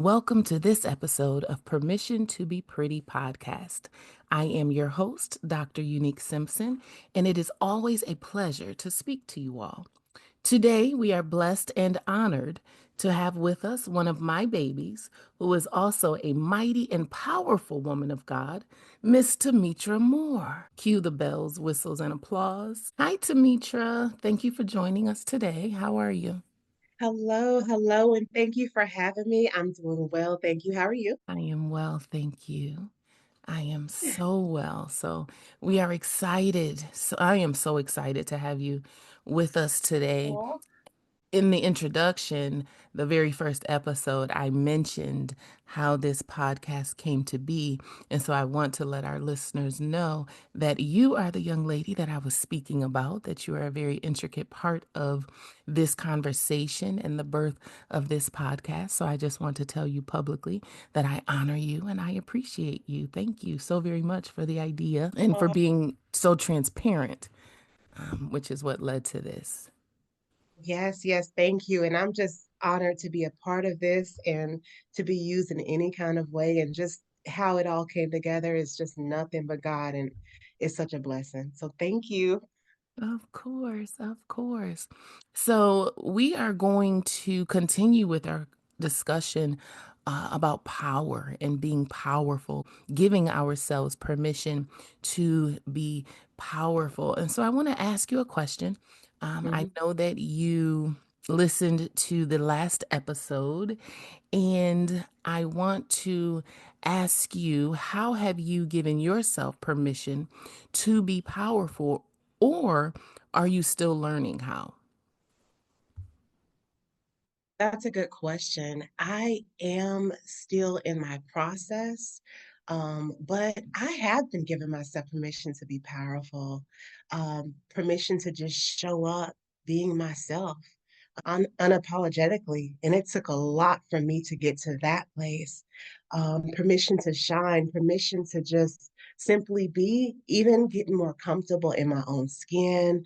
Welcome to this episode of Permission to Be Pretty podcast. I am your host, Dr. Unique Simpson, and it is always a pleasure to speak to you all. Today, we are blessed and honored to have with us one of my babies, who is also a mighty and powerful woman of God, Miss Tomitra Moore. Cue the bells, whistles, and applause. Hi, Tomitra. Thank you for joining us today. How are you? Hello, and thank you for having me. I'm doing well, thank you. How are you? I am well, thank you. I am so well. So we are excited. So I am so excited to have you with us today. Aw. In the introduction, the very first episode, I mentioned how this podcast came to be. And so I want to let our listeners know that you are the young lady that I was speaking about, that you are a very intricate part of this conversation and the birth of this podcast. So I just want to tell you publicly that I honor you and I appreciate you. Thank you so very much for the idea and for Aw. being so transparent, which is what led to this. Yes, thank you. And I'm just honored to be a part of this and to be used in any kind of way. And just how it all came together is just nothing but God. And it's such a blessing. So thank you. Of course, of course. So, we are going to continue with our discussion about power and being powerful, giving ourselves permission to be powerful. And so, I want to ask you a question. I Mhm. know that you listened to the last episode, and I want to ask you, how have you given yourself permission to be powerful, or are you still learning how? That's a good question. I am still in my process, but I have been giving myself permission to be powerful, permission to just show up being myself unapologetically. And it took a lot for me to get to that place. Permission to shine, permission to just simply be, even getting more comfortable in my own skin,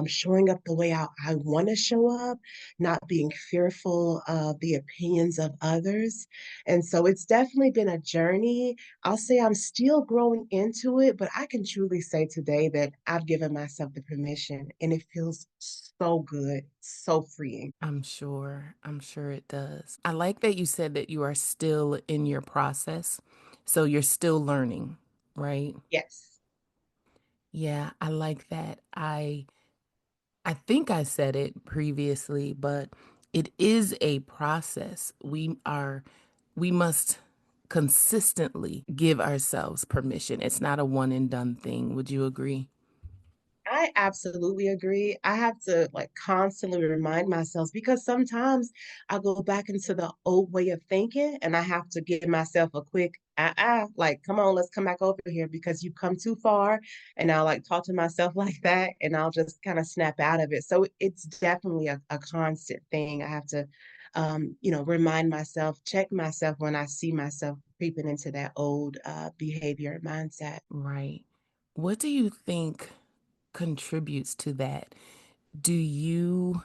showing up the way I want to show up, not being fearful of the opinions of others. And so it's definitely been a journey. I'll say I'm still growing into it, but I can truly say today that I've given myself the permission and it feels so good, so freeing. I'm sure it does. I like that you said that you are still in your process. So you're still learning, right? Yes. Yeah, I like that. I think I said it previously, but it is a process. We must consistently give ourselves permission. It's not a one and done thing. Would you agree? I absolutely agree. I have to like constantly remind myself because sometimes I go back into the old way of thinking and I have to give myself a quick like come on, let's come back over here because you've come too far. And I'll like talk to myself like that and I'll just kind of snap out of it. So it's definitely a constant thing. I have to remind myself, check myself when I see myself creeping into that old behavior mindset. Right. What do you think contributes to that? Do you,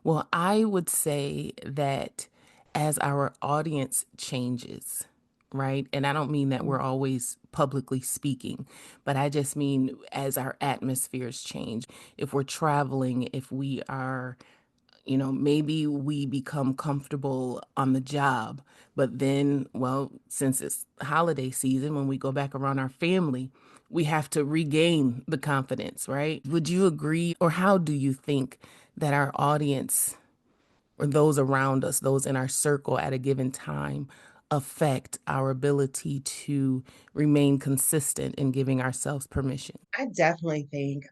well, I would say that as our audience changes, right? And I don't mean that we're always publicly speaking, but I just mean as our atmospheres change. If we're traveling, if we are, maybe we become comfortable on the job, but then, well, since it's holiday season, when we go back around our family, we have to regain the confidence, right? Would you agree? Or how do you think that our audience or those around us, those in our circle at a given time, affect our ability to remain consistent in giving ourselves permission? I definitely think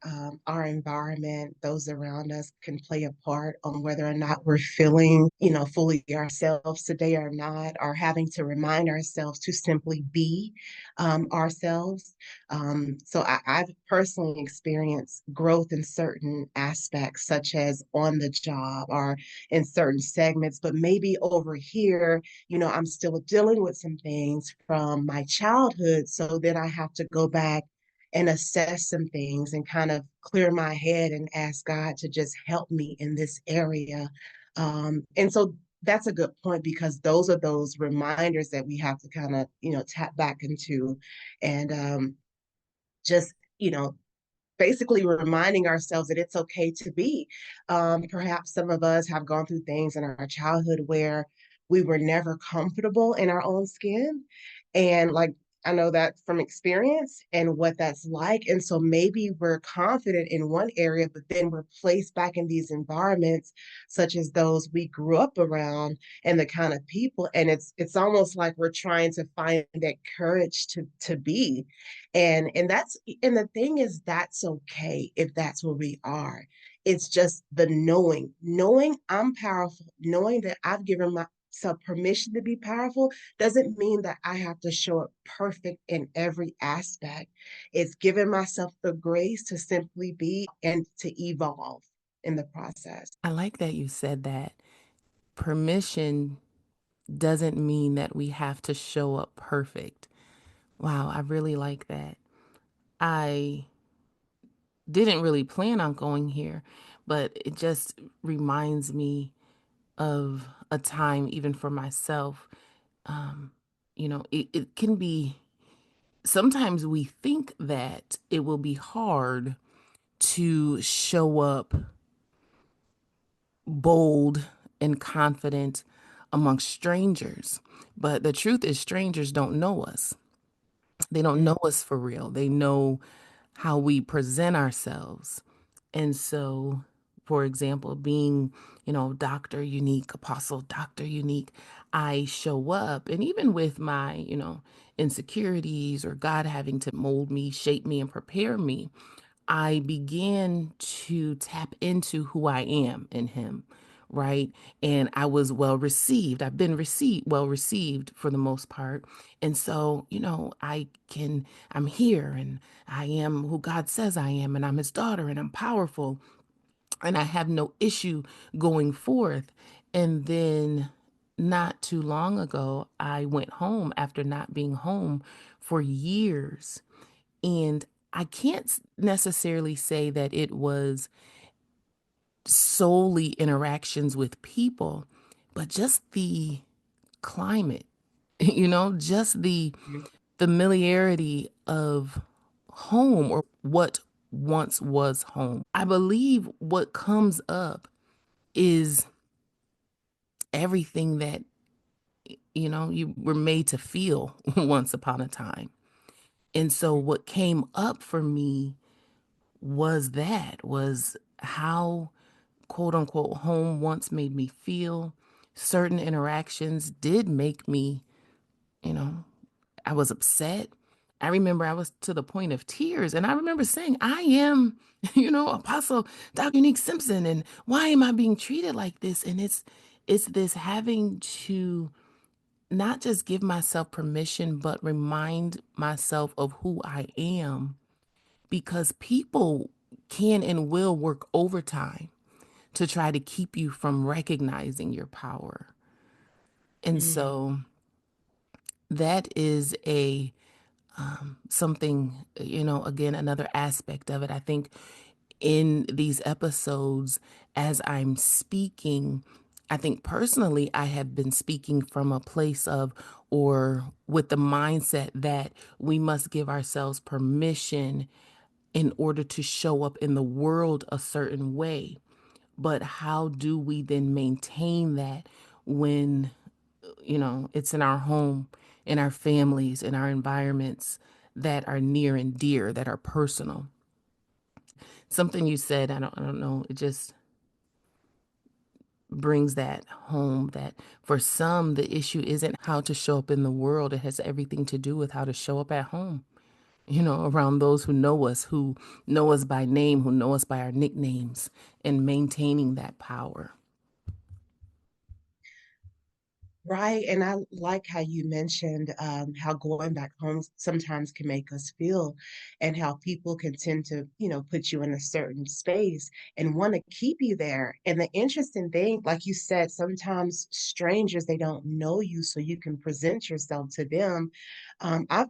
our environment, those around us, can play a part on whether or not we're feeling, fully ourselves today or not, or having to remind ourselves to simply be ourselves. I've personally experienced growth in certain aspects, such as on the job or in certain segments, but maybe over here, I'm still dealing with some things from my childhood. So then I have to go back and assess some things and kind of clear my head and ask God to just help me in this area. And so that's a good point because those are those reminders that we have to kind of, tap back into and just, basically reminding ourselves that it's okay to be. Perhaps some of us have gone through things in our childhood where we were never comfortable in our own skin. And like, I know that from experience and what that's like. And so maybe we're confident in one area, but then we're placed back in these environments, such as those we grew up around and the kind of people. And it's almost like we're trying to find that courage to be. And the thing is that's okay if that's where we are. It's just the knowing I'm powerful, knowing that I've given myself permission to be powerful doesn't mean that I have to show up perfect in every aspect. It's giving myself the grace to simply be and to evolve in the process. I like that you said that. Permission doesn't mean that we have to show up perfect. Wow, I really like that. I didn't really plan on going here, but it just reminds me of a time, even for myself. Um, it can be sometimes we think that it will be hard to show up bold and confident amongst strangers. But the truth is, strangers don't know us. They don't know us for real. They know how we present ourselves. And so, for example, being, Dr. Unique, Apostle Dr. Unique, I show up, and even with my, insecurities or God having to mold me, shape me, and prepare me, I began to tap into who I am in Him, right? And I was well received. I've been well received for the most part. And so, I'm here and I am who God says I am, and I'm His daughter and I'm powerful and I have no issue going forth. And then not too long ago, I went home after not being home for years. And I can't necessarily say that it was solely interactions with people, but just the climate, just the Mhm. familiarity of home or what once was home. I believe what comes up is everything that, you were made to feel once upon a time. And so what came up for me was how quote unquote home once made me feel. Certain interactions did make me, you know, I was upset. I remember I was to the point of tears, and I remember saying, I am, Apostle Dr. Unique Simpson, and why am I being treated like this? And it's this having to not just give myself permission, but remind myself of who I am, because people can and will work overtime to try to keep you from recognizing your power. And Mhm. so that is a something, again, another aspect of it. I think in these episodes, as I'm speaking, I think personally, I have been speaking from a place of, or with the mindset that we must give ourselves permission in order to show up in the world a certain way. But how do we then maintain that when, it's in our home, in our families, in our environments that are near and dear, that are personal? Something you said, I don't know, it just brings that home that for some, the issue isn't how to show up in the world. It has everything to do with how to show up at home, around those who know us by name, who know us by our nicknames, and maintaining that power. Right. And I like how you mentioned how going back home sometimes can make us feel and how people can tend to, put you in a certain space and want to keep you there. And the interesting thing, like you said, sometimes strangers, they don't know you, so you can present yourself to them. I've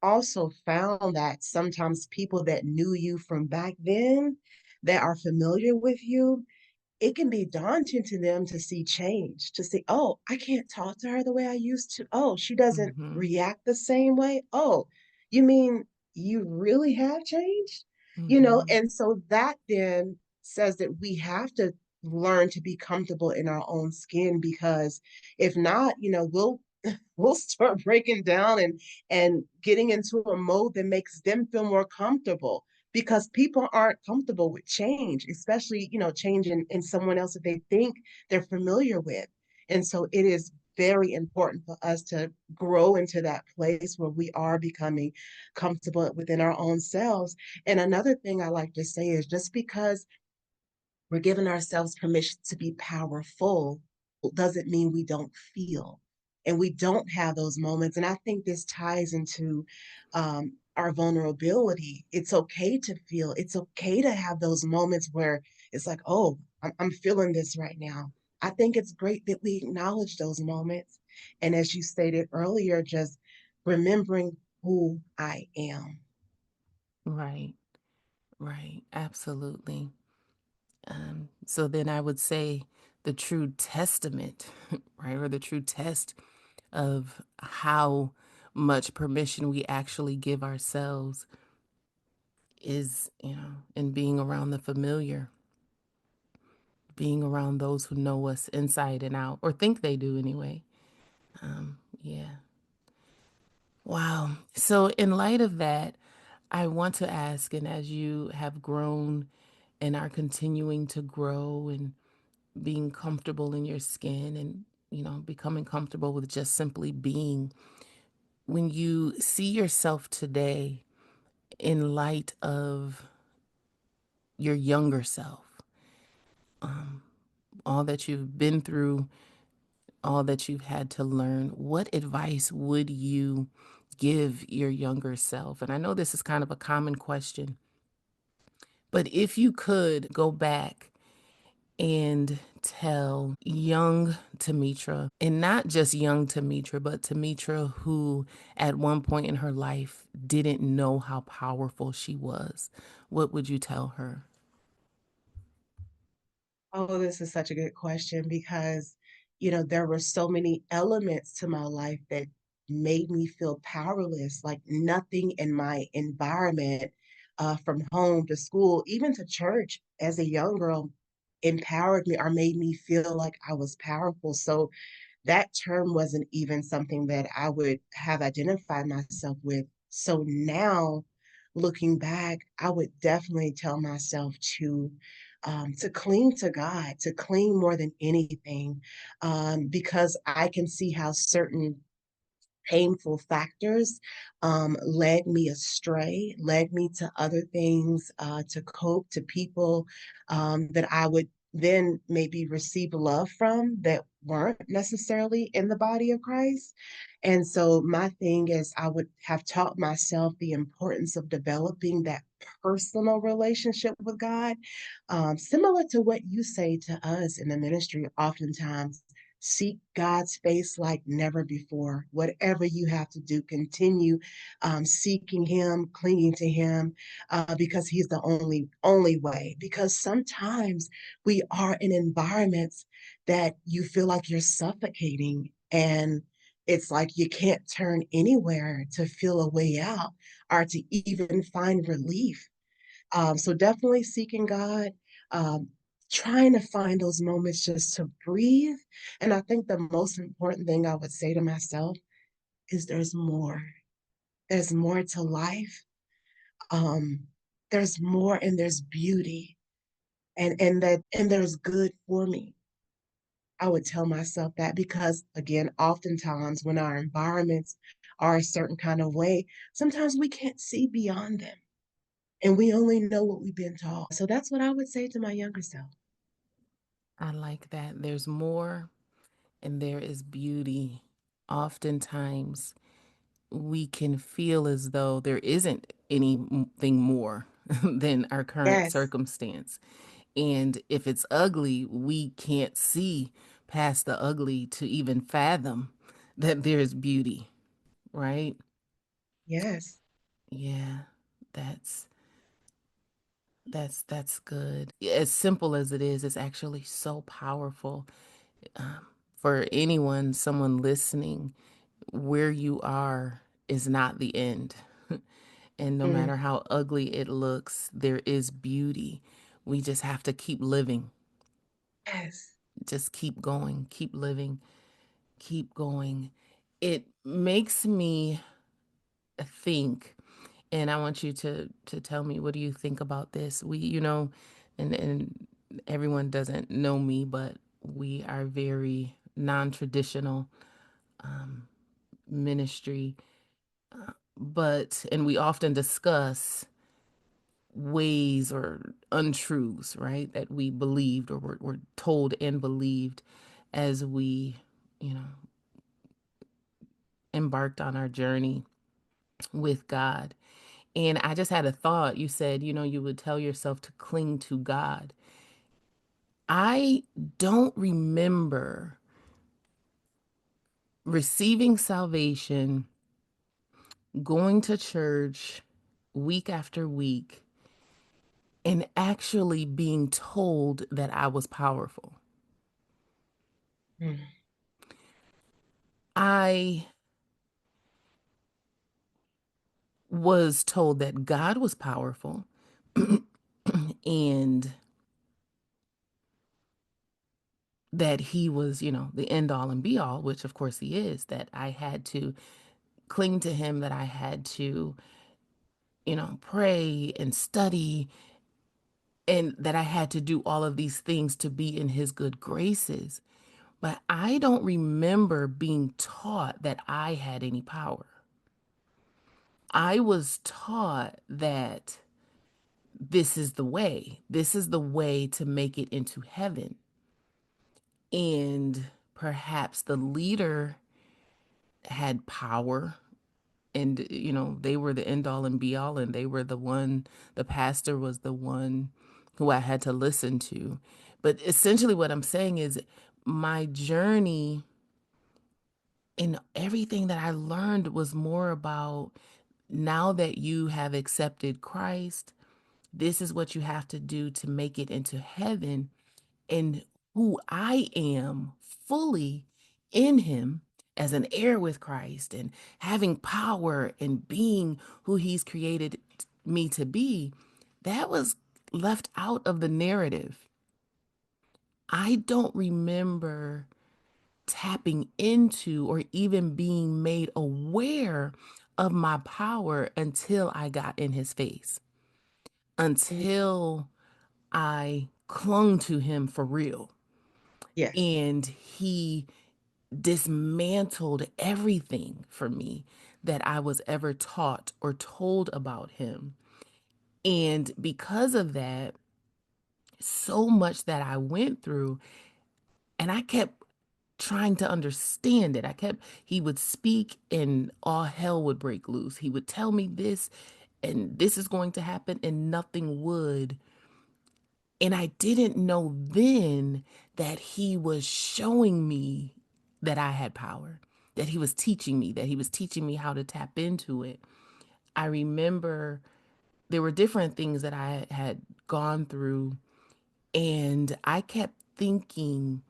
also found that sometimes people that knew you from back then that are familiar with you, it can be daunting to them to see change, to see, oh, I can't talk to her the way I used to. Oh, she doesn't Mm-hmm. react the same way. Oh, you mean you really have changed? Mm-hmm. And so that then says that we have to learn to be comfortable in our own skin, because if not, we'll start breaking down and getting into a mode that makes them feel more comfortable, because people aren't comfortable with change, especially, change in someone else that they think they're familiar with. And so it is very important for us to grow into that place where we are becoming comfortable within our own selves. And another thing I like to say is, just because we're giving ourselves permission to be powerful doesn't mean we don't feel and we don't have those moments. And I think this ties into our vulnerability. It's okay to feel, it's okay to have those moments where it's like, oh, I'm feeling this right now. I think it's great that we acknowledge those moments. And as you stated earlier, just remembering who I am. Right. Right. Absolutely. So then I would say the true testament, right, or the true test of how much permission we actually give ourselves is, in being around the familiar, being around those who know us inside and out, or think they do anyway. Yeah. Wow. So, in light of that, I want to ask, and as you have grown and are continuing to grow and being comfortable in your skin and, becoming comfortable with just simply being, when you see yourself today in light of your younger self, all that you've been through, all that you've had to learn, what advice would you give your younger self? And I know this is kind of a common question, but if you could go back and tell young Tomitra, and not just young Tomitra, but Tomitra who at one point in her life didn't know how powerful she was, what would you tell her? Oh, this is such a good question, because, there were so many elements to my life that made me feel powerless. Like nothing in my environment, from home to school, even to church as a young girl, empowered me or made me feel like I was powerful. So that term wasn't even something that I would have identified myself with. So now, looking back, I would definitely tell myself to cling to God, to cling more than anything, because I can see how certain painful factors led me astray, led me to other things, to cope, to people that I would then maybe receive love from that weren't necessarily in the body of Christ. And so my thing is, I would have taught myself the importance of developing that personal relationship with God, similar to what you say to us in the ministry oftentimes. Seek God's face like never before. Whatever you have to do, continue seeking Him, clinging to Him, because He's the only way. Because sometimes we are in environments that you feel like you're suffocating, and it's like you can't turn anywhere to feel a way out or to even find relief. So definitely seeking God, um, trying to find those moments just to breathe. And I think the most important thing I would say to myself is there's more. There's more to life. Um, there's more, and there's beauty, and there's good for me. I would tell myself that, because again, oftentimes when our environments are a certain kind of way, sometimes we can't see beyond them, and we only know what we've been taught. So that's what I would say to my younger self. I like that. There's more and there is beauty. Oftentimes, we can feel as though there isn't anything more than our current Yes, circumstance. And if it's ugly, we can't see past the ugly to even fathom that there's beauty, right? yes. Yeah, that's That's good. As simple as it is, it's actually so powerful. Um, for anyone, someone listening, where you are is not the end. And no Mm, matter how ugly it looks, there is beauty. We just have to keep living. yes. Just keep going, keep living, keep going. It makes me think, and I want you to tell me, what do you think about this? And everyone doesn't know me, but we are very non-traditional um, ministry, but and we often discuss ways or untruths, right, that we believed or were told and believed as we, you know, embarked on our journey with God. And I just had a thought. You said, you would tell yourself to cling to God. I don't remember receiving salvation, going to church week after week, and actually being told that I was powerful. Mm, I was told that God was powerful and that he was, the end all and be all, which of course he is, that I had to cling to him, that I had to, pray and study, and that I had to do all of these things to be in his good graces. But I don't remember being taught that I had any power. I was taught that this is the way. This is the way to make it into heaven. And perhaps the leader had power and, they were the end all and be all, and they were the pastor was the one who I had to listen to. But essentially, what I'm saying is my journey and everything that I learned was more about, now that you have accepted Christ, this is what you have to do to make it into heaven. And who I am fully in him as an heir with Christ and having power and being who he's created me to be, that was left out of the narrative. I don't remember tapping into or even being made aware of my power until I got in his face, mm, until I clung to him for real. yes. And he dismantled everything for me that I was ever taught or told about him. And because of that, so much that I went through, and I kept trying to understand it. He would speak and all hell would break loose. He would tell me this and this is going to happen and nothing would. And I didn't know then that he was showing me that I had power, that he was teaching me, that he was teaching me how to tap into it. I remember there were different things that I had gone through, and I kept thinking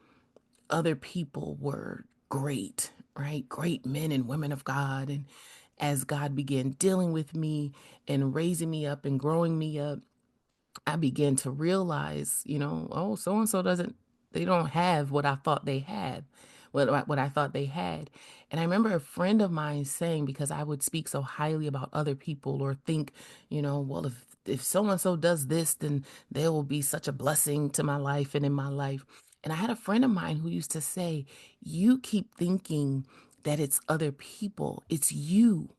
other people were great, right? Great men and women of God. And as God began dealing with me and raising me up and growing me up, I began to realize, oh, so and so they don't have what I thought they had, what I thought they had. And I remember a friend of mine saying, because I would speak so highly about other people or think, well, if so and so does this, then they will be such a blessing to my life and in my life. And I had a friend of mine who used to say, you keep thinking that it's other people, it's you.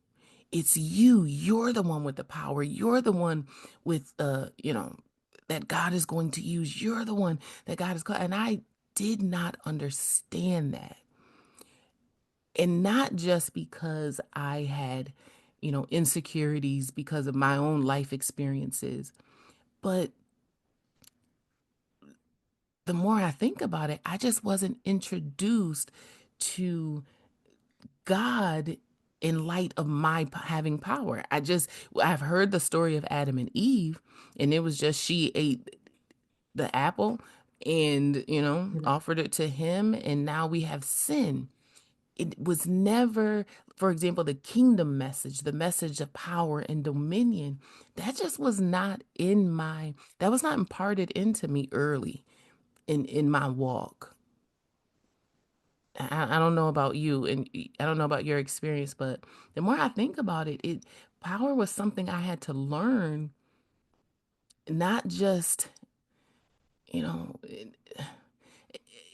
It's you. You're the one with the power. You're the one with that God is going to use. You're the one that God is called. And I did not understand that. And not just because I had, insecurities because of my own life experiences, but the more I think about it, I just wasn't introduced to God in light of my having power. I've heard the story of Adam and Eve, and it was just she ate the apple and, offered it to him, and now we have sin. It was never, for example, the kingdom message, the message of power and dominion. That was not imparted into me early in my walk. I don't know about you, and I don't know about your experience, but the more I think about it, power was something I had to learn, not just, you know,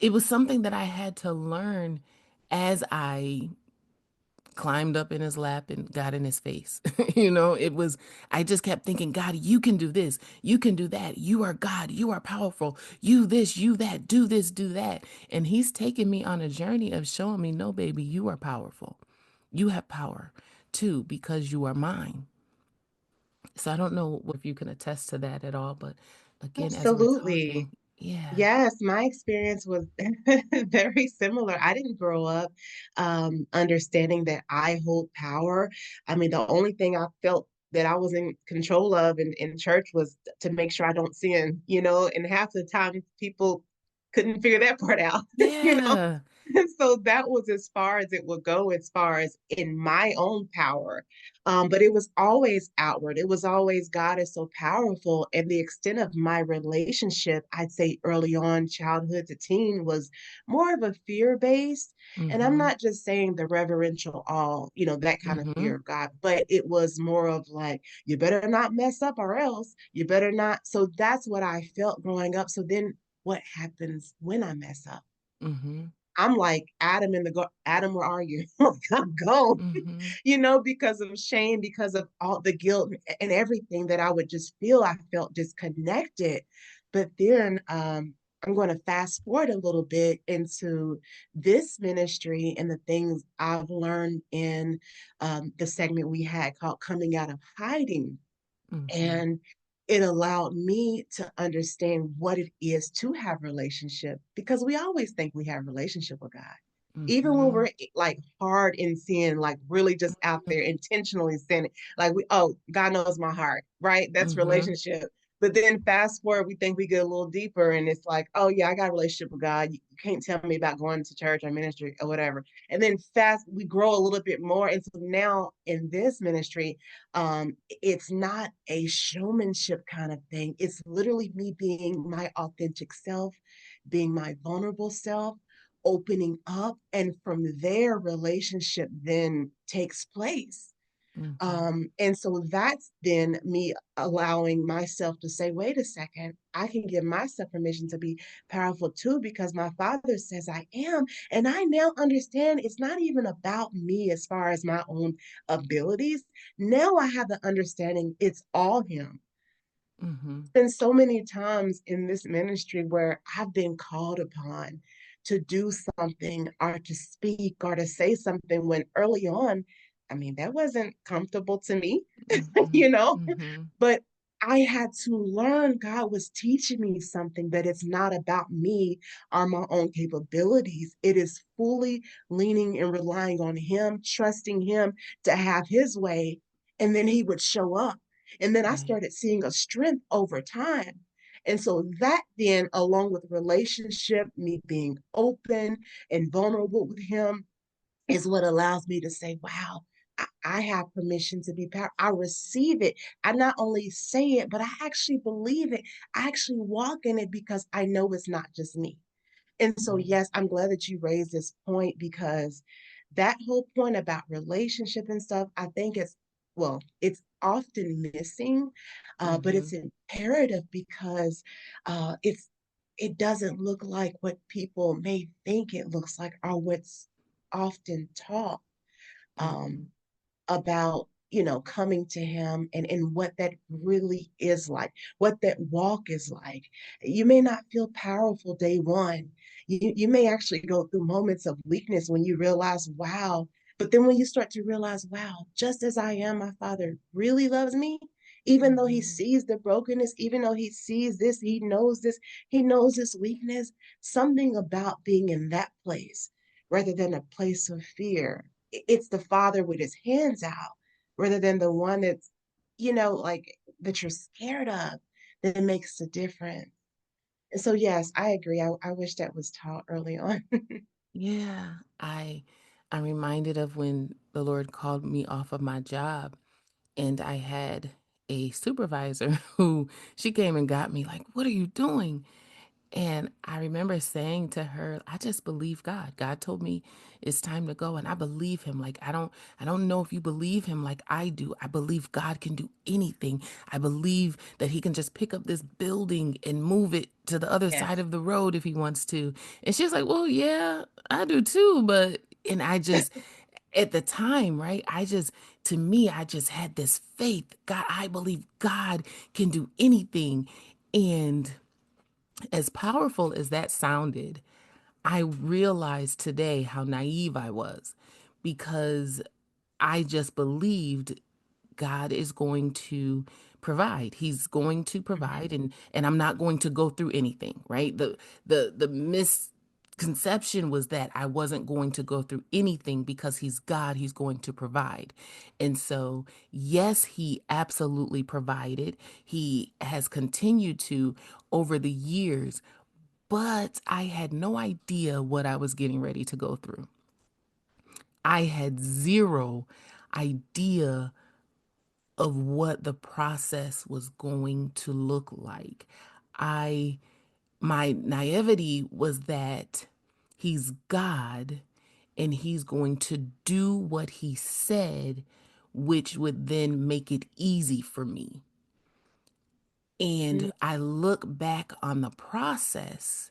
it was something that I had to learn as I climbed up in his lap and got in his face. I just kept thinking, God, you can do this. You can do that. You are God. You are powerful. You this, you that, do this, do that. And he's taken me on a journey of showing me, no, baby, you are powerful. You have power too, because you are mine. So I don't know if you can attest to that at all, but again, as we're Absolutely. talking, yeah. Yes, my experience was very similar. I didn't grow up understanding that I hold power. I mean, the only thing I felt that I was in control of in church was to make sure I don't sin, and half the time people couldn't figure that part out, you know. Yeah. And so that was as far as it would go, as far as in my own power. But it was always outward. It was always God is so powerful. And the extent of my relationship, I'd say early on, childhood to teen, was more of a fear based. And I'm Mm-hmm. not just saying the reverential awe, that kind of Mm-hmm. fear of God, but it was more of like, you better not mess up or else you better not. So that's what I felt growing up. So then what happens when I mess up? Mm-hmm. I'm like Adam Adam, where are you? Like, I'm gone, Mm-hmm. because of shame, because of all the guilt and everything that I would just feel. I felt disconnected. But then I'm going to fast forward a little bit into this ministry and the things I've learned in the segment we had called Coming Out of Hiding. Mm-hmm. And it allowed me to understand what it is to have relationship, because we always think we have relationship with God. Even when Mm-hmm. we're like hard in sin, like really just out there intentionally sinning, like God knows my heart, right? That's Mm-hmm. relationship. But then fast forward, we think we get a little deeper and it's like, oh yeah, I got a relationship with God. You can't tell me about going to church or ministry or whatever. And then we grow a little bit more. And so now in this ministry, it's not a showmanship kind of thing. It's literally me being my authentic self, being my vulnerable self, opening up. And from there, relationship then takes place. Mm-hmm. And so that's then me allowing myself to say, wait a second, I can give myself permission to be powerful too, because my father says I am. And I now understand it's not even about me as far as my own abilities. Now I have the understanding it's all him. Mm-hmm. Been so many times in this ministry where I've been called upon to do something or to speak or to say something when early on, I mean, that wasn't comfortable to me, Mm-hmm. you know, Mm-hmm. but I had to learn. God was teaching me something, that it's not about me or my own capabilities. It is fully leaning and relying on him, trusting him to have his way, and then he would show up. And then I Right. started seeing a strength over time. And so that then, along with relationship, me being open and vulnerable with him, is what allows me to say, wow, I have permission to be powerful. I receive it. I not only say it, but I actually believe it. I actually walk in it because I know it's not just me. And so, Right. yes, I'm glad that you raised this point, because that whole point about relationship and stuff, I think it's often missing, but Mm-hmm. it's imperative because it doesn't look like what people may think it looks like or what's often taught. Mm-hmm. Um, about coming to him and what that really is like, what that walk is like. You may not feel powerful day one. You may actually go through moments of weakness when you realize, wow. But then when you start to realize, wow, just as I am, my father really loves me. Even though he Mm-hmm. sees the brokenness, even though he sees this, he knows this weakness. Something about being in that place rather than a place of fear. it's the father with his hands out rather than the one that's, like that you're scared of, that it makes a difference. And so, yes, I agree. I wish that was taught early on. Yeah, I'm reminded of when the Lord called me off of my job, and I had a supervisor who she came and got me like, "What are you doing?" And I remember saying to her, I just believe God. God told me it's time to go and I believe him. Like I don't know if you believe him like I do. I believe God can do anything. I believe that he can just pick up this building and move it to the other side Yes. of the road if he wants to. And she's like, "Well, yeah, I do too, but," and I just at the time, right? To me, I just had this faith. God, I believe God can do anything. And as powerful as that sounded, I realized today how naive I was because I just believed God is going to provide. He's going to provide, Mhm. and I'm not going to go through anything, right? The misconception was that I wasn't going to go through anything because he's God, he's going to provide. And so, yes, he absolutely provided. He has continued to over the years, but I had no idea what I was getting ready to go through. I had zero idea of what the process was going to look like. I My naivety was that he's God and he's going to do what he said, which would then make it easy for me. And Mm, I look back on the process,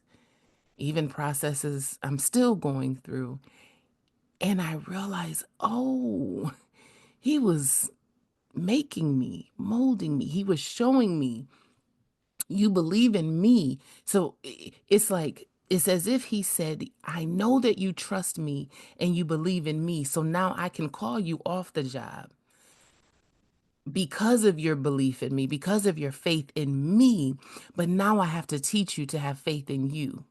even processes I'm still going through, and I realize, oh, he was making me, molding me. He was showing me, you believe in me. So it's like, it's as if he said, I know that you trust me and you believe in me. So now I can call you off the job because of your belief in me, because of your faith in me. But now I have to teach you to have faith in you.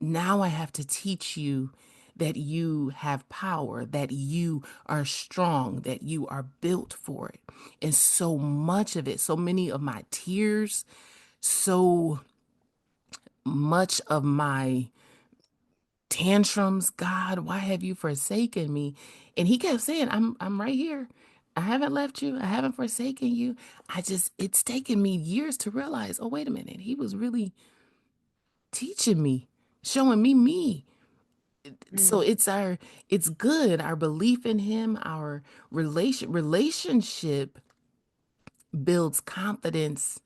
Now I have to teach you that you have power, that you are strong, that you are built for it. And so much of it, so many of my tears, so much of my tantrums, God, why have you forsaken me? And he kept saying, I'm right here. I haven't left you. I haven't forsaken you. It's taken me years to realize, oh, wait a minute. He was really teaching me, showing me me. So mm, it's good, our belief in him, our relationship builds confidence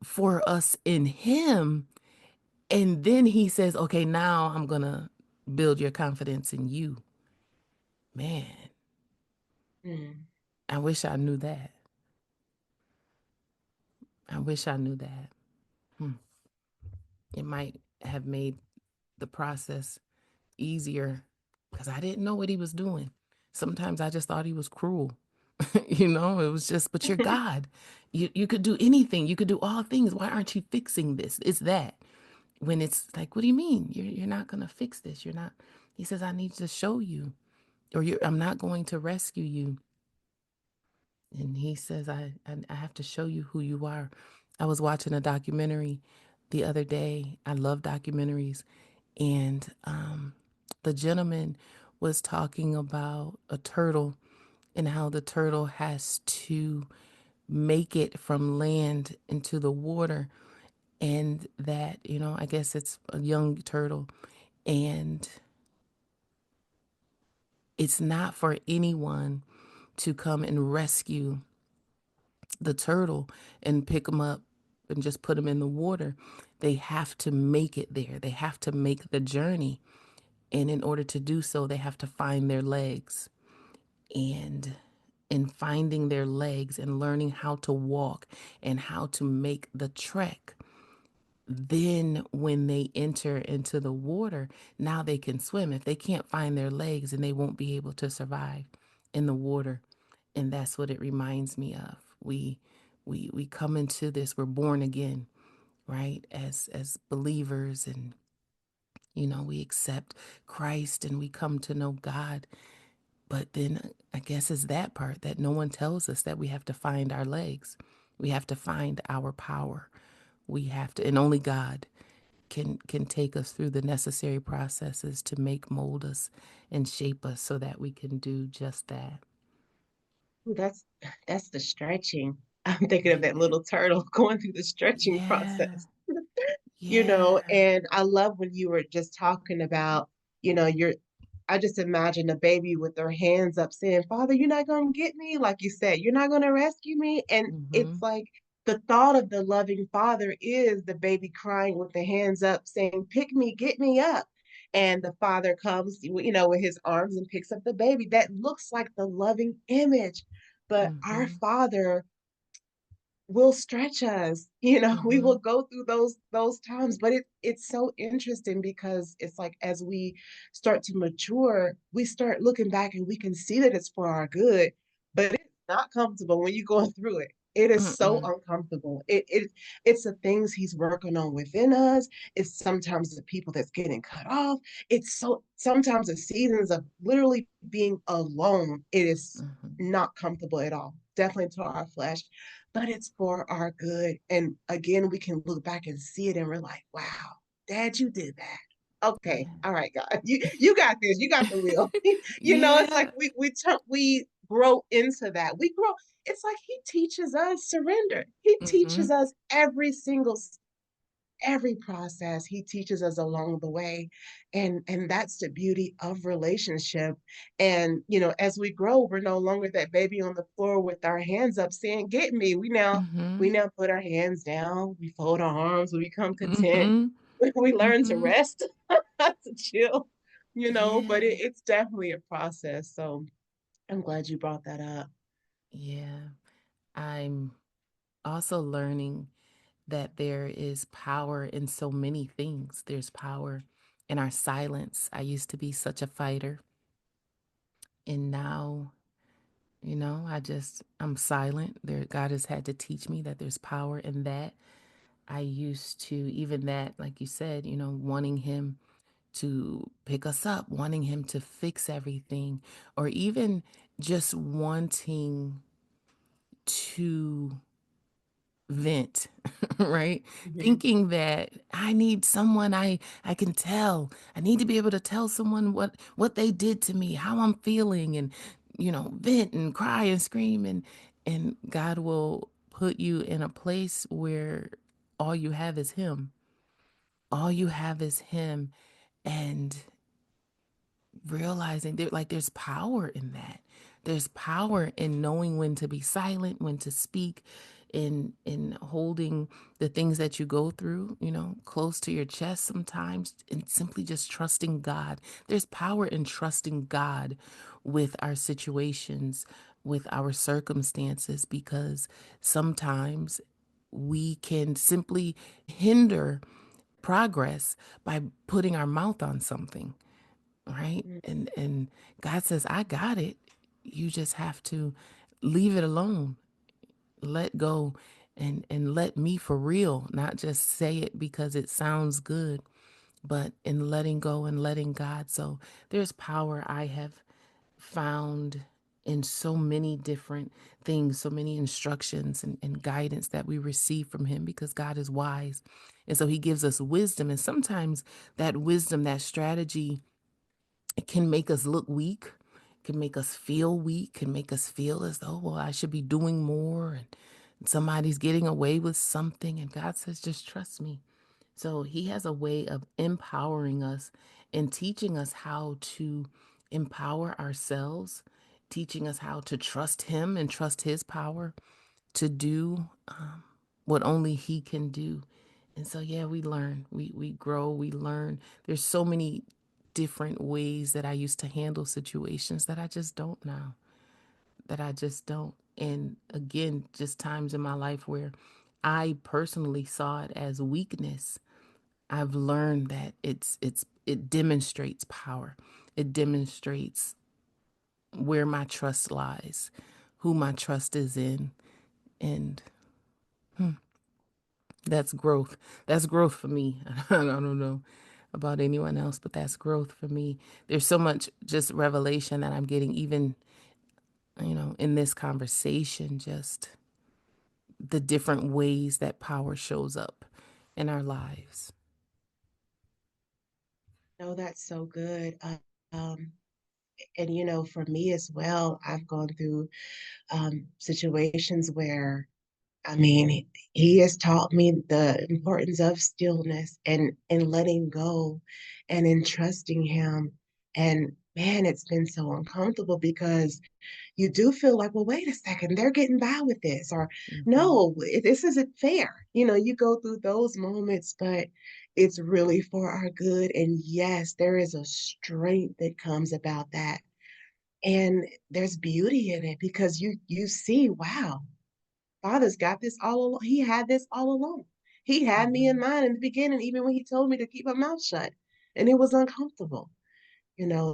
for us in him, and then he says, okay, now I'm gonna build your confidence in you. Man, mm, I wish I knew that. I wish I knew that. Hmm. It might have made the process easier because I didn't know what he was doing. Sometimes I just thought he was cruel. It was just, but you're God. You could do anything. You could do all things. Why aren't you fixing this? It's that. When it's like, what do you mean? You're not gonna fix this. You're not. He says, I need to show you, or I'm not going to rescue you. And he says, I have to show you who you are. I was watching a documentary the other day. I love documentaries. And the gentleman was talking about a turtle and how the turtle has to make it from land into the water. And that, I guess it's a young turtle. And it's not for anyone to come and rescue the turtle and pick them up and just put them in the water. They have to make it there. They have to make the journey. And in order to do so, they have to find their legs. And in finding their legs and learning how to walk and how to make the trek, then when they enter into the water, now they can swim. If they can't find their legs, then they won't be able to survive in the water. And that's what it reminds me of. We come into this, we're born again, right? As believers, and We accept Christ and we come to know God. But then I guess it's that part that no one tells us, that we have to find our legs. We have to find our power. We have to, and only God can take us through the necessary processes to make, mold us, and shape us so that we can do just that. Ooh, that's the stretching. I'm thinking of that little turtle going through the stretching Yeah. process. Yeah. And I love when you were just talking about, you're I just imagine a baby with their hands up saying, Father, you're not going to get me. Like you said, you're not going to rescue me. And it's Mm-hmm. like the thought of the loving father is the baby crying with the hands up saying, pick me, get me up. And the father comes, with his arms and picks up the baby. That looks like the loving image. But our Mm-hmm. father will stretch us. We Mm-hmm. will go through those times, but it's so interesting because it's like as we start to mature, we start looking back and we can see that it's for our good, but it's not comfortable when you're going through it. It is so Mm-mm. uncomfortable. It's the things he's working on within us. It's sometimes the people that's getting cut off. It's so sometimes the seasons of literally being alone. It is Mm-hmm. not comfortable at all. Definitely to our flesh, but it's for our good. And again, we can look back and see it and we're like, wow, Dad, you did that. Okay, Yeah. all right, God, you got this. You got the wheel. It's like Yeah. we grow into that. We grow. It's like He teaches us surrender. He Mm-hmm. teaches us every process. He teaches us along the way, and that's the beauty of relationship. And as we grow, we're no longer that baby on the floor with our hands up saying, get me. We Mm-hmm. now put our hands down, we fold our arms, we become content. Mm-hmm. We learn to Mm-hmm. rest, to chill, but Yeah. it's definitely a process. So I'm glad you brought that up. Yeah. I'm also learning that there is power in so many things. There's power in our silence. I used to be such a fighter, and now, I'm silent. There, God has had to teach me that there's power in that. I used to, even that, like you said, wanting Him to pick us up, wanting Him to fix everything, or even just wanting to vent, right? Mhm. Thinking that I need someone I can tell. I need to be able to tell someone what they did to me, how I'm feeling, and vent and cry and scream, and God will put you in a place where all you have is Him. All you have is Him, and realizing there's power in that. There's power in knowing when to be silent, when to speak, in holding the things that you go through, close to your chest sometimes, and simply just trusting God. There's power in trusting God with our situations, with our circumstances, because sometimes we can simply hinder progress by putting our mouth on something, right? And God says, I got it. You just have to leave it alone. Let go, and let me for real, not just say it because it sounds good, but in letting go and letting God. So there's power I have found in so many different things, so many instructions and guidance that we receive from Him, because God is wise. And so He gives us wisdom. And sometimes that wisdom, that strategy, it can make us look weak, can make us feel weak, can make us feel as though, well, I should be doing more, and somebody's getting away with something. And God says, just trust me. So He has a way of empowering us and teaching us how to empower ourselves, teaching us how to trust Him and trust His power to do what only He can do. And so, yeah, we learn, we grow, we learn. There's so many different ways that I used to handle situations that I just don't now, that I just don't. And again, just times in my life where I personally saw it as weakness. I've learned that it demonstrates power. It demonstrates where my trust lies, who my trust is in, and that's growth. That's growth for me. I don't know about anyone else, but that's growth for me. There's so much just revelation that I'm getting, even, in this conversation, just the different ways that power shows up in our lives. No, that's so good. Um, and for me as well, I've gone through situations where, I mean, he has taught me the importance of stillness and letting go and entrusting him. And man, it's been so uncomfortable because you do feel like, well, wait a second, they're getting by with this, or Hmm. no, this isn't fair. You go through those moments, but it's really for our good. And yes, there is a strength that comes about that. And there's beauty in it because you see, wow, Father's got this all along. He had this all along. He had me in Hmm. mind in the beginning, even when he told me to keep my mouth shut. And it was uncomfortable,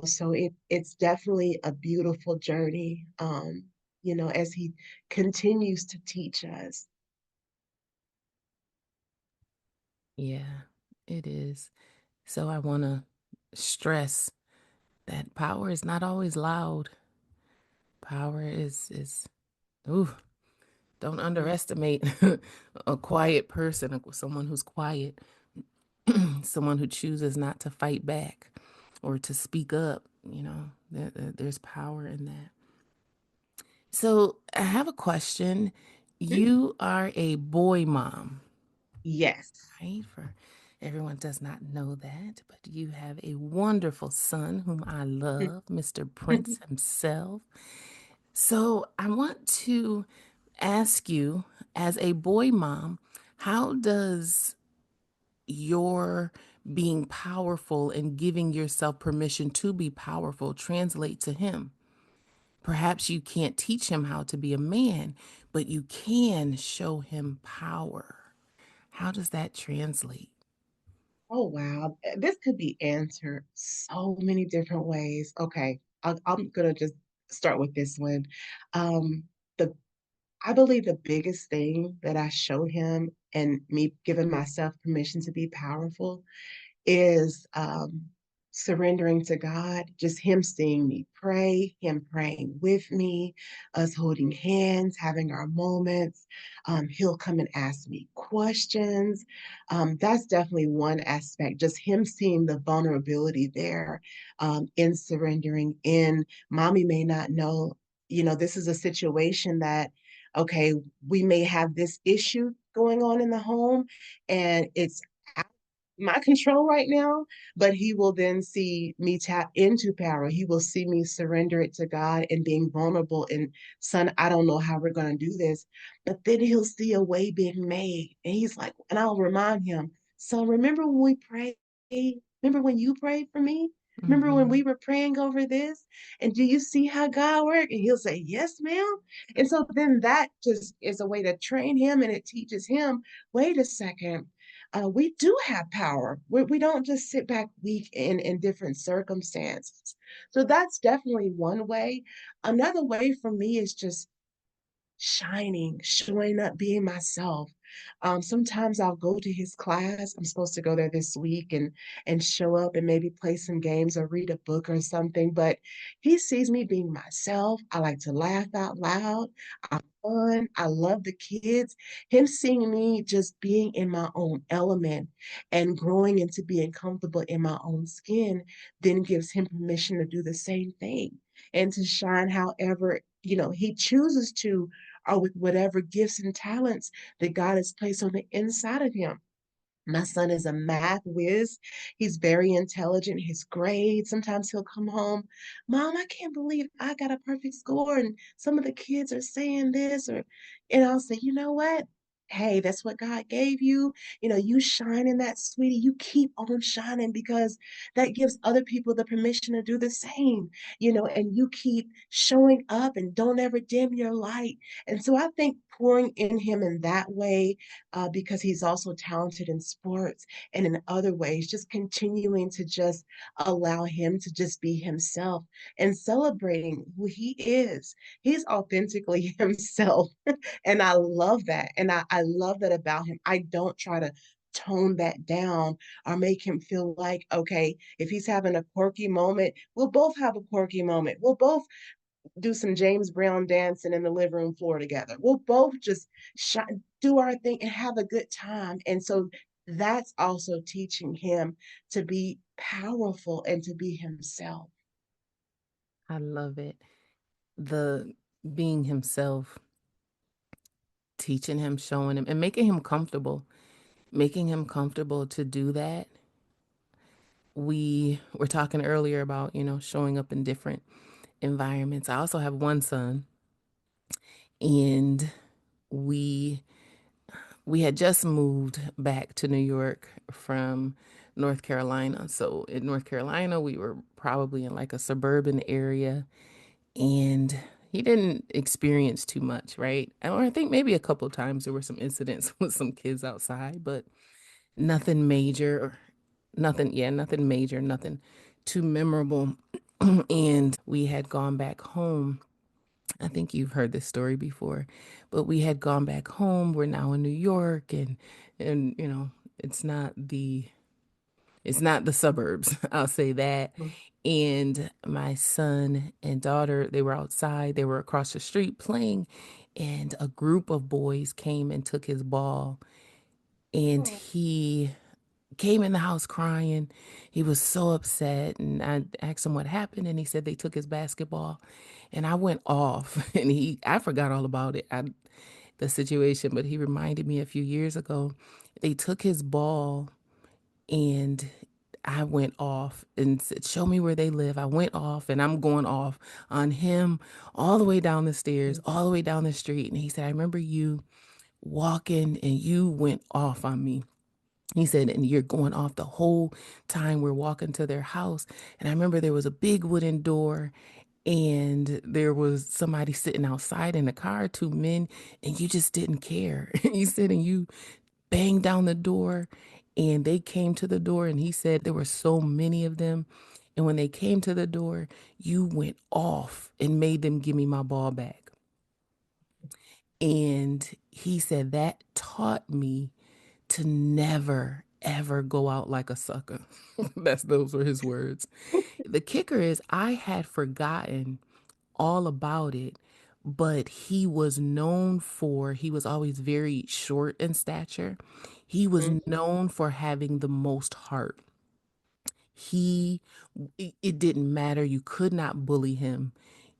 so it's definitely a beautiful journey, as he continues to teach us. Yeah, it is. So I want to stress that power is not always loud. Power is ooh, don't Mm. underestimate a quiet person, someone who's quiet, someone who chooses not to fight back or to speak up. There's power in that. So I have a question. You are a boy mom, Yes. right? For everyone does not know that, but you have a wonderful son whom I love, Mr. Prince himself. So I want to ask you, as a boy mom, how does your being powerful and giving yourself permission to be powerful translate to him? Perhaps you can't teach him how to be a man, but you can show him power. How does that translate? Oh, wow. This could be answered so many different ways. Okay, I'm gonna just start with this one. Um, the I believe the biggest thing that I show him and me giving myself permission to be powerful is surrendering to God, just Him seeing me pray, Him praying with me, us holding hands, having our moments. He'll come and ask me questions. That's definitely one aspect, just Him seeing the vulnerability there in surrendering, in mommy may not know, this is a situation that, okay, we may have this issue going on in the home and it's my control right now, but he will then see me tap into power. He will see me surrender it to God and being vulnerable. And son, I don't know how we're going to do this, but then he'll see a way being made. And he's like, and I'll remind him, so remember when we prayed? Remember when you prayed for me? Remember when Hmm. we were praying over this? And do you see how God worked? And he'll say, yes, ma'am. And so then that just is a way to train him and it teaches him, wait a second, we do have power. We don't just sit back weak in different circumstances. So that's definitely one way. Another way for me is just shining, showing up, being myself. Sometimes I'll go to his class. I'm supposed to go there this week and show up and maybe play some games or read a book or something. But he sees me being myself. I like to laugh out loud. I'm fun. I love the kids. Him seeing me just being in my own element and growing into being comfortable in my own skin then gives him permission to do the same thing and to shine however he chooses to or with whatever gifts and talents that God has placed on the inside of him. My son is a math whiz. He's very intelligent. His grades, sometimes he'll come home, Mom, I can't believe I got a perfect score. And some of the kids are saying this, and I'll say, you know what? Hey, that's what God gave you. You shine in that, sweetie. You keep on shining because that gives other people the permission to do the same, and you keep showing up and don't ever dim your light. And so I think pouring in him in that way because he's also talented in sports and in other ways, just continuing to just allow him to just be himself and celebrating who he is. He's authentically himself. And I love that. And I love that about him. I don't try to tone that down or make him feel like, okay, if he's having a quirky moment, we'll both have a quirky moment. We'll both do some James Brown dancing in the living room floor together. We'll both just do our thing and have a good time. And so that's also teaching him to be powerful and to be himself. I love it. The being himself, teaching him, showing him, and making him comfortable to do that. We were talking earlier about, showing up in different environments. I also have one son, and we we had just moved back to New York from North Carolina. So in North Carolina, we were probably in like a suburban area, and he didn't experience too much, right? Or I think maybe a couple of times there were some incidents with some kids outside, but nothing major, nothing major, nothing too memorable. And we had gone back home. I think you've heard this story before, but we had gone back home. We're now in New York, and it's not the it's not the suburbs. I'll say that. And my son and daughter, they were outside. They were across the street playing, and a group of boys came and took his ball, and he came in the house crying. He was so upset, and I asked him what happened, and he said they took his basketball, and I went off, and I forgot all about it, the situation, but he reminded me a few years ago, they took his ball, and I went off and said, "Show me where they live." I went off, and I'm going off on him all the way down the stairs, all the way down the street, and he said, "I remember you walking, and you went off on me." He said, "And you're going off the whole time we're walking to their house." And I remember there was a big wooden door, and there was somebody sitting outside in the car, two men, and you just didn't care. He said, and you banged down the door, and they came to the door, and he said there were so many of them. And when they came to the door, you went off and made them give me my ball back. And he said that taught me to never ever go out like a sucker. Those were his words. The kicker is I had forgotten all about it, but he was always very short in stature. He was known for having the most heart. He it didn't matter. You could not bully him.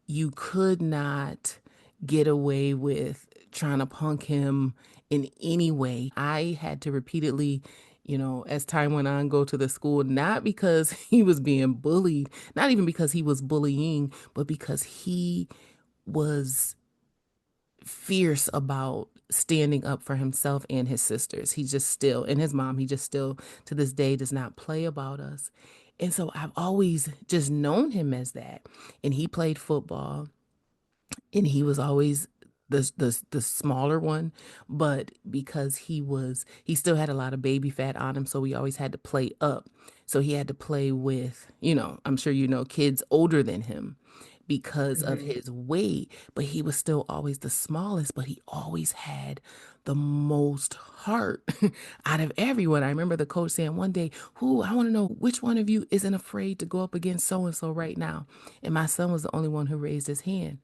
You could not get away with trying to punk him in any way. I had to repeatedly, as time went on, go to the school, not because he was being bullied, not even because he was bullying, but because he was fierce about standing up for himself and his sisters. He just still, and his mom, he just still to this day does not play about us. And so I've always just known him as that. And he played football, and he was always the smaller one, but because he still had a lot of baby fat on him, so we always had to play up. So he had to play with, I'm sure kids older than him because of Mhm. his weight, but he was still always the smallest, but he always had the most heart out of everyone. I remember the coach saying one day, "Who, I want to know which one of you isn't afraid to go up against so and so right now." And my son was the only one who raised his hand.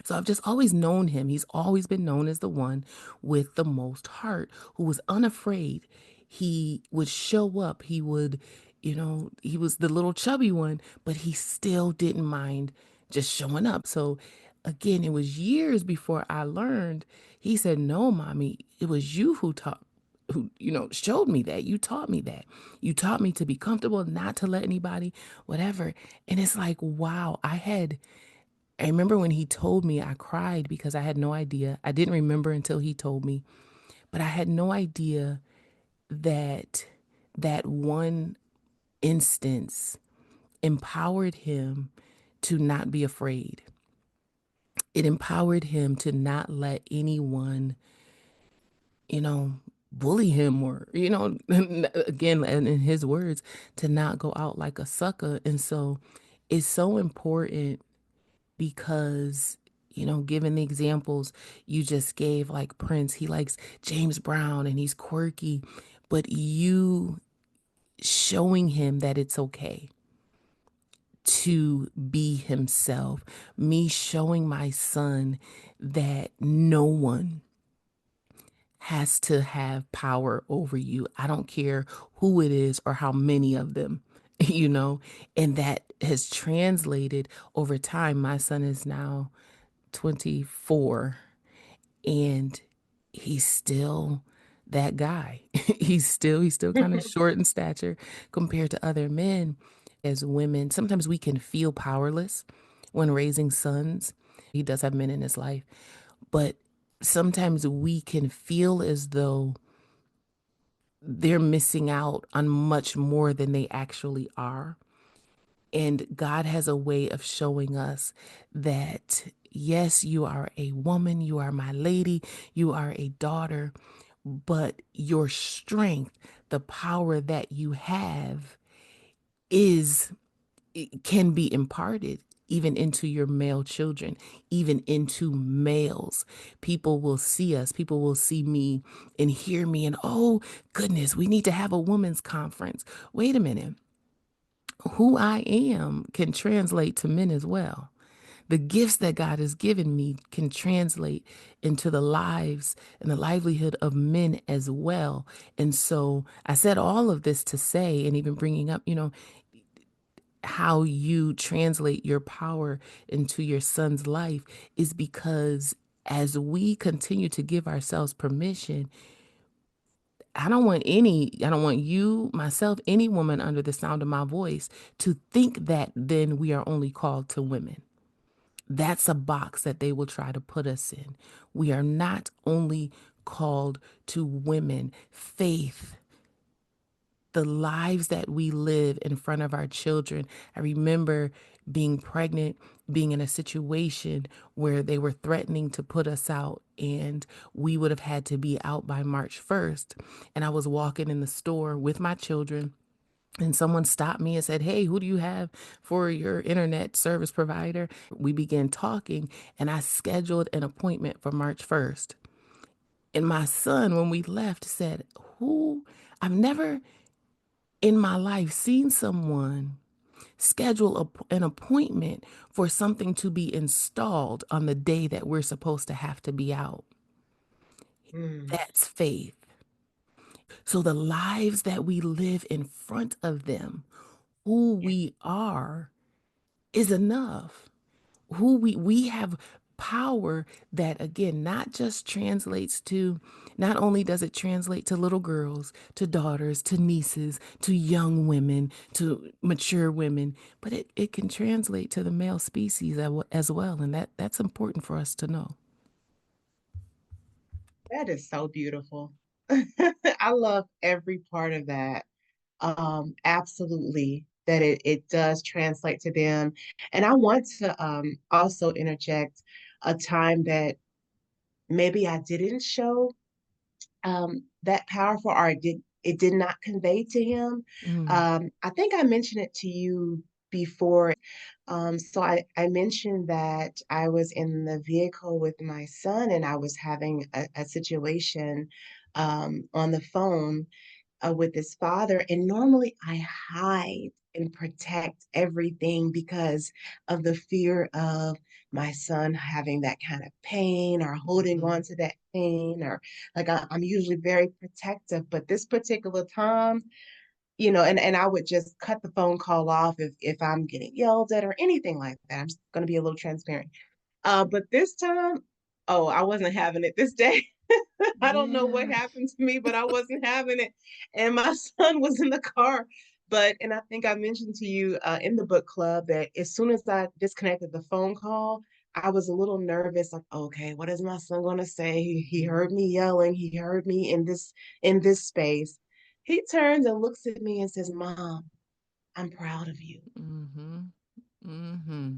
So I've just always known him. He's always been known as the one with the most heart, who was unafraid. He would show up. He was the little chubby one, but he still didn't mind just showing up. So again, it was years before I learned. He said, "No, mommy, it was you who, showed me that. You taught me that. You taught me to be comfortable, not to let anybody, whatever." And it's like, wow, I remember when he told me, I cried because I had no idea. I didn't remember until he told me, but I had no idea that that one instance empowered him to not be afraid. It empowered him to not let anyone, you know, bully him or, again, in his words, to not go out like a sucker. And so it's so important because given the examples you just gave, like Prince, he likes James Brown and he's quirky, but you showing him that it's okay to be himself, me showing my son that no one has to have power over you. I don't care who it is or how many of them, you know, and that has translated over time. My son is now 24 and he's still that guy. He's still kind of short in stature compared to other men. As women, sometimes we can feel powerless when raising sons. He does have men in his life, but sometimes we can feel as though they're missing out on much more than they actually are. And God has a way of showing us that, yes, you are a woman, you are my lady, you are a daughter, but your strength, the power that you have, is it can be imparted even into your male children, even into males. People will see us, people will see me and hear me, and oh, goodness, we need to have a women's conference. Wait a minute. Who I am can translate to men as well. The gifts that God has given me can translate into the lives and the livelihood of men as well. And so I said all of this to say, and even bringing up, how you translate your power into your son's life is because as we continue to give ourselves permission, I don't want you, myself, any woman under the sound of my voice to think that then we are only called to women. That's a box that they will try to put us in. We are not only called to women. Faith, the lives that we live in front of our children. I remember being pregnant, being in a situation where they were threatening to put us out, and we would have had to be out by March 1st. And I was walking in the store with my children. And someone stopped me and said, "Hey, who do you have for your internet service provider?" We began talking, and I scheduled an appointment for March 1st. And my son, when we left, said, "Who? I've never in my life seen someone schedule an appointment for something to be installed on the day that we're supposed to have to be out." Mm, That's faith. So the lives that we live in front of them, who yeah, we are, is enough. We have power that, again, not just translates to, not only does it translate to little girls, to daughters, to nieces, to young women, to mature women, but it can translate to the male species as well, and that's important for us to know. that is so beautiful. I love every part of that. Absolutely, that it does translate to them. And I want to also interject a time that maybe I didn't show that powerful, or it did not convey to him. Mm, I think I mentioned it to you before. So I mentioned that I was in the vehicle with my son and I was having a situation on the phone with his father. And normally I hide and protect everything because of the fear of my son having that kind of pain or holding on mhm, to that pain, or like I'm usually very protective. But this particular time, and I would just cut the phone call off if I'm getting yelled at or anything like that. I'm just going to be a little transparent. But this time, oh, I wasn't having it this day. I don't know what yeah. happened to me, but I wasn't having it. And my son was in the car. And I think I mentioned to you in the book club that as soon as I disconnected the phone call, I was a little nervous, like, okay, what is my son going to say? He heard me yelling. He heard me in this space. He turns and looks at me and says, "Mom, I'm proud of you." Mm-hmm. Mm-hmm.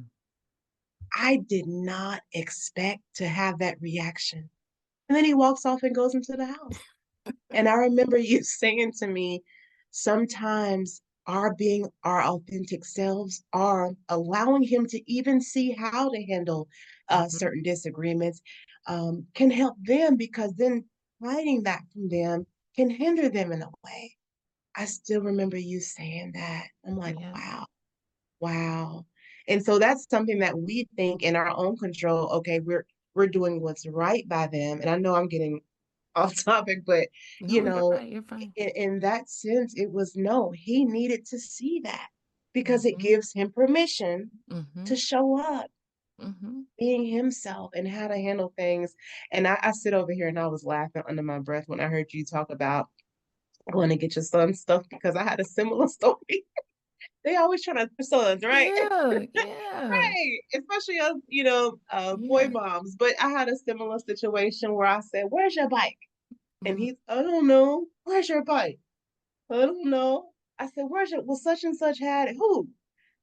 I did not expect to have that reaction. And then he walks off and goes into the house. And I remember you saying to me, sometimes our being our authentic selves are allowing him to even see how to handle Mm-hmm. certain disagreements can help them, because then hiding that from them can hinder them in a way. I still remember you saying that. I'm like, Yeah. wow, wow. And so that's something that we think in our own control. Okay, we're doing what's right by them. And I know I'm getting off topic, but you No, you're know, right. You're fine. in that sense, it was no, he needed to see that because it Mm-hmm. gives him permission Mm-hmm. to show up, Mm-hmm. being himself and how to handle things. And I sit over here and I was laughing under my breath when I heard you talk about going to get your son stuff because I had a similar story. They always try to their sons, right? Yeah. Yeah. Right. Especially us, boy Yeah. moms. But I had a similar situation where I said, "Where's your bike?" And Mm. he's, "I don't know. Where's your bike? I don't know." I said, "Where's your, well, such and such had it. Who?"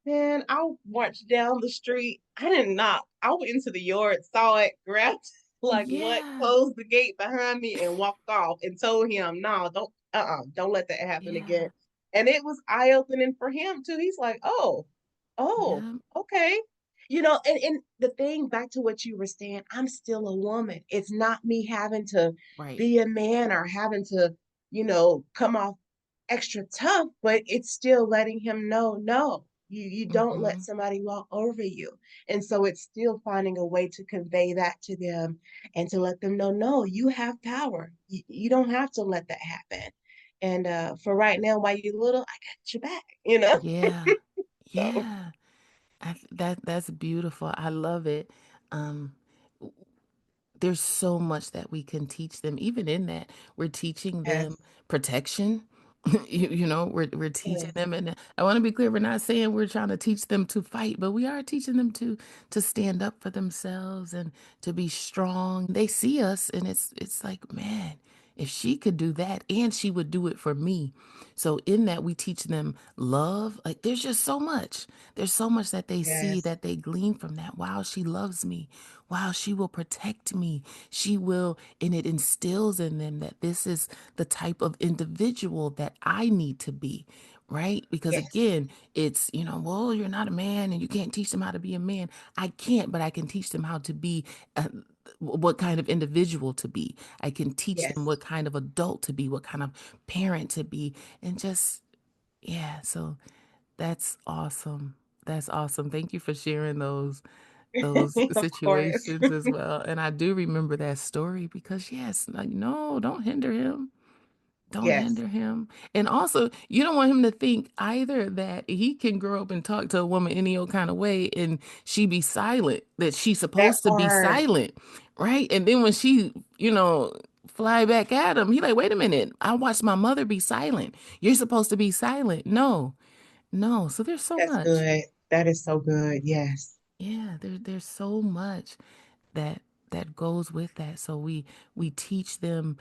Man, I marched down the street. I didn't knock. I went into the yard, saw it, grabbed like what, Yeah. closed the gate behind me and walked off and told him, no, don't let that happen again. Yeah. And it was eye-opening for him too. He's like, oh, Yeah. okay. And the thing back to what you were saying, I'm still a woman. It's not me having to Right. be a man or having to, come off extra tough, but it's still letting him know, no, you don't let Mm-hmm. somebody walk over you. And so it's still finding a way to convey that to them and to let them know, no, you have power. You don't have to let that happen. And for right now, while you're little, I got your back. Yeah. So Yeah. That's beautiful. I love it. Um, there's so much that we can teach them. Even in that, we're teaching them yes, protection. We're teaching yes, them, and I want to be clear. We're not saying we're trying to teach them to fight, but we are teaching them to stand up for themselves and to be strong. They see us, and it's like, man, if she could do that, and she would do it for me. So in that, we teach them love. Like there's just so much. There's so much that they see yes, that they glean from that. Wow, she loves me. Wow, she will protect me. She will, and it instills in them that this is the type of individual that I need to be, right? Because yes, again, it's, well, you're not a man and you can't teach them how to be a man. I can't, but I can teach them how to be what kind of individual to be. I can teach them yes. what kind of adult to be, what kind of parent to be, and just, yeah. So that's awesome. That's awesome. Thank you for sharing those Of course. situations as well. And I do remember that story because yes, like no, don't hinder him. Don't Yes, hinder him. And also, you don't want him to think either that he can grow up and talk to a woman any old kind of way and she be silent, that she's that supposed to be part. silent, right? And then when she, fly back at him, he like, wait a minute, I watched my mother be silent. You're supposed to be silent. No, no. So there's so That's much. good. That is so good. Yes. Yeah, there's so much that that goes with that. So we teach them,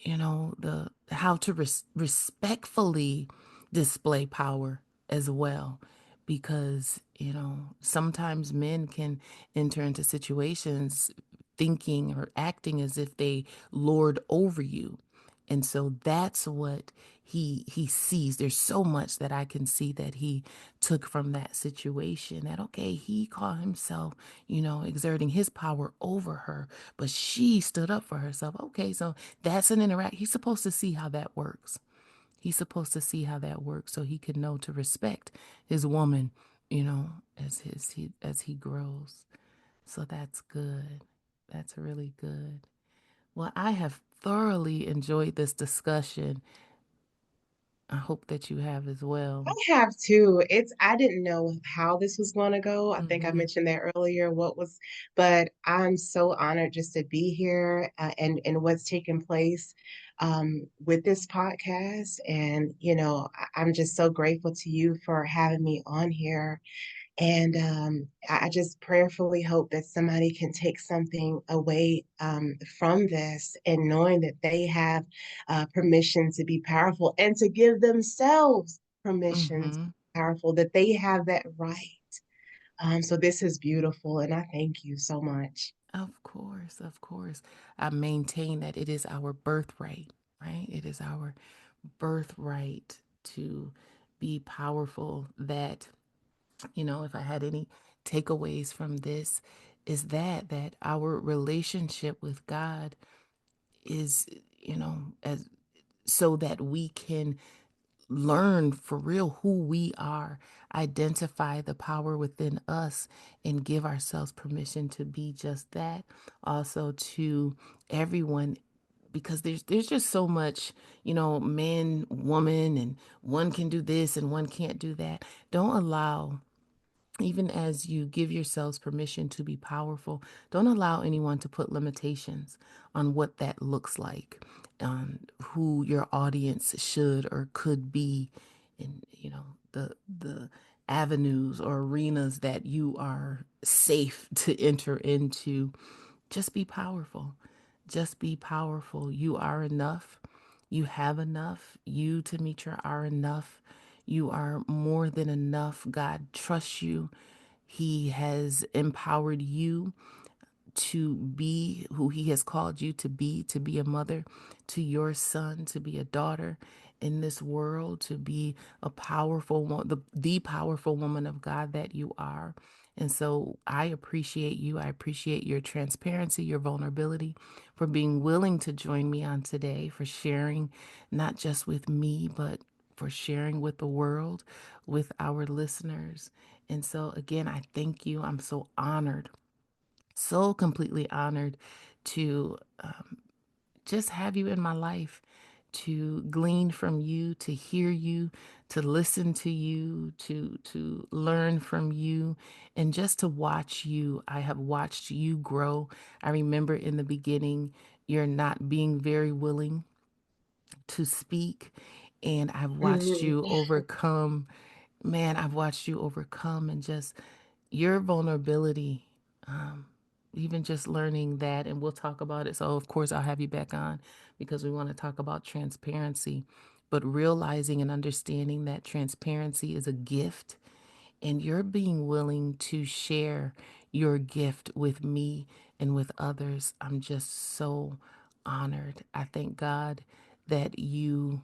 the how to respectfully display power as well, because sometimes men can enter into situations thinking or acting as if they lord over you, and so that's what he sees. There's so much that I can see that he took from that situation, that okay, he called himself, exerting his power over her, but she stood up for herself. Okay, so that's an interact. He's supposed to see how that works. He's supposed to see how that works so he can know to respect his woman, as he grows. So that's good. That's really good. Well, I have thoroughly enjoyed this discussion. I hope that you have as I well. have too. I didn't know how this was going to go. I think I Mm-hmm. mentioned that earlier, but I'm so honored just to be here and what's taking place with this podcast. And, I'm just so grateful to you for having me on here. And I just prayerfully hope that somebody can take something away from this and knowing that they have permission to be powerful and to give themselves permission to Mm-hmm. be powerful, that they have that right. So this is beautiful, and I thank you so much. Of course, of course. I maintain that it is our birthright, right? It is our birthright to be powerful. That, if I had any takeaways from this, is that our relationship with God is, as so that we can learn for real who we are, identify the power within us, and give ourselves permission to be just that. Also, to everyone, because there's just so much, man, woman, and one can do this and one can't do that. Don't allow, even as you give yourselves permission to be powerful, don't allow anyone to put limitations on what that looks like, who your audience should or could be, and the avenues or arenas that you are safe to enter into. Just be powerful. Just be powerful. You are enough. You have enough. You, Tomitra, are enough. You are more than enough. God trusts you. He has empowered you to be who he has called you to be a mother to your son, to be a daughter in this world, to be a powerful one, the powerful woman of God that you are. And so I appreciate you. I appreciate your transparency, your vulnerability, for being willing to join me on today, for sharing not just with me, but for sharing with the world, with our listeners. And so, again, I thank you. I'm so honored, so completely honored to just have you in my life, to glean from you, to hear you, to listen to you, to learn from you, and just to watch you. I have watched you grow. I remember in the beginning, you're not being very willing to speak, and I've watched Mhm. you overcome. Man, I've watched you overcome, and just your vulnerability, um, even just learning that, and we'll talk about it. So, of course, I'll have you back on because we want to talk about transparency, but realizing and understanding that transparency is a gift, and you're being willing to share your gift with me and with others. I'm just so honored. I thank God that you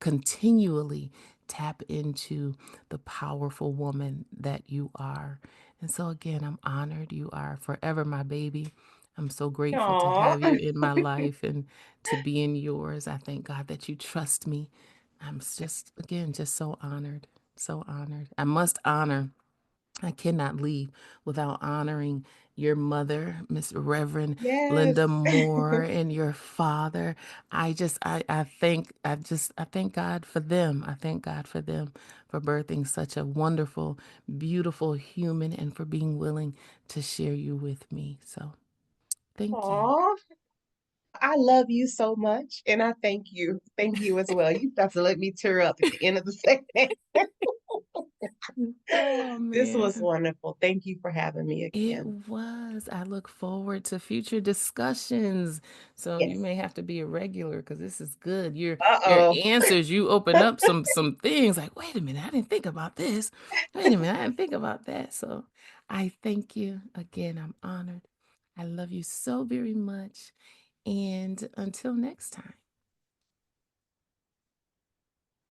continually tap into the powerful woman that you are. And so, again, I'm honored. You are forever my baby. I'm so grateful to Aw. have you in my life and to be in yours. I thank God that you trust me. I'm just, again, just so honored. So honored. I must honor, I cannot leave without honoring your mother, Miss Reverend Linda Yes. Moore, and your father. I thank God for them. I thank God for them, for birthing such a wonderful, beautiful human, and for being willing to share you with me. So thank you. Aw. I love you so much, and I thank you. Thank you as well. You got to let me tear up at the end of the segment. Oh This was man. wonderful. Thank you for having me It again. was. I look forward to future discussions. So you Yes. may have to be a regular because this is good. Your Uh-oh. answers, you open up some things like, wait a minute, I didn't think about this. Wait a minute, I didn't think about that. So I thank you again. I'm honored. I love you so very much. And until next time.